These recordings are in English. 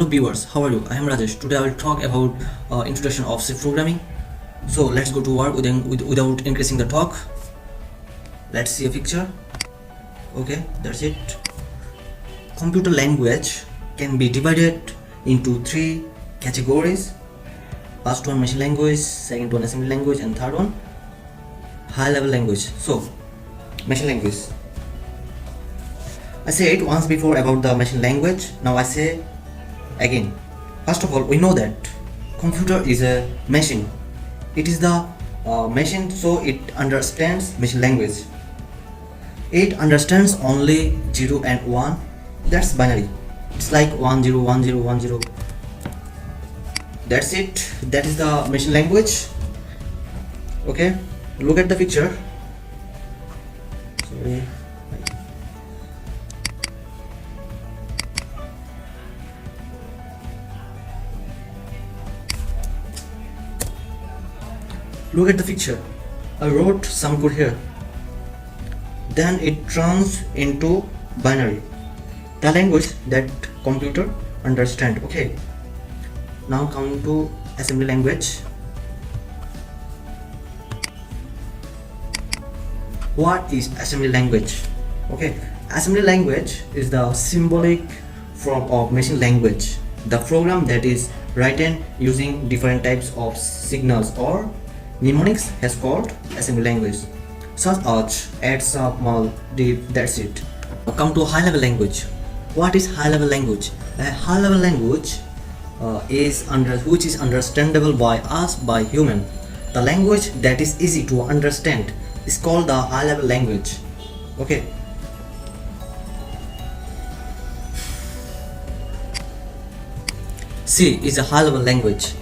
viewers, how are you? I am Rajesh. Today I will talk about introduction of C programming. So let's go to work without increasing the talk. Let's see a picture. Okay, that's it. Computer language can be divided into three categories. First one machine language, second one assembly language, and third one high level language. So machine language, I said once before about the machine language. Now I say again. First of all, we know that computer is a machine. It is the machine, so it understands machine language. It understands only 0 and 1. That's binary. It's like 1 0 1 0 1 0. That's it. That is the machine language. Okay, look at the picture. Sorry. Look at the picture. I wrote some code here. Then it turns into binary, the language that computer understand. Okay. Now come to assembly language. What is assembly language? Okay, assembly language is the symbolic form of machine language, the program that is written using different types of signals or mnemonics has called assembly language, such as add, sub, mul, div. That's it. Now come to high level language. What is high level language? A high level language which is understandable by us, by human. The language that is easy to understand is called the high level language. Okay. C is a high level language.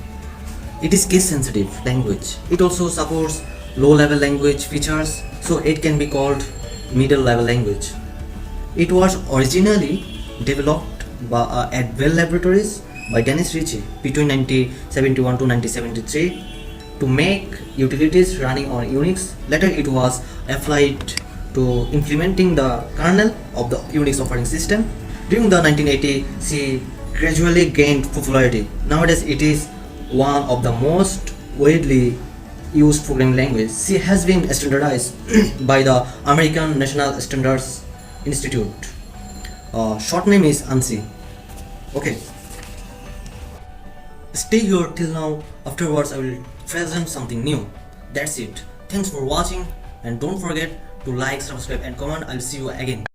It is case sensitive language. It also supports low level language features, so it can be called middle level language. It was originally developed at Bell Laboratories by Dennis Ritchie between 1971 to 1973 to make utilities running on Unix. Later it was applied to implementing the kernel of the Unix operating system. During the 1980s, C gradually gained popularity. Nowadays it is one of the most widely used programming languages. C has been standardized by the American National Standards Institute. Short name is ANSI. Okay. Stay here till now. Afterwards I will present something new. That's it. Thanks for watching and don't forget to like, subscribe and comment. I'll see you again.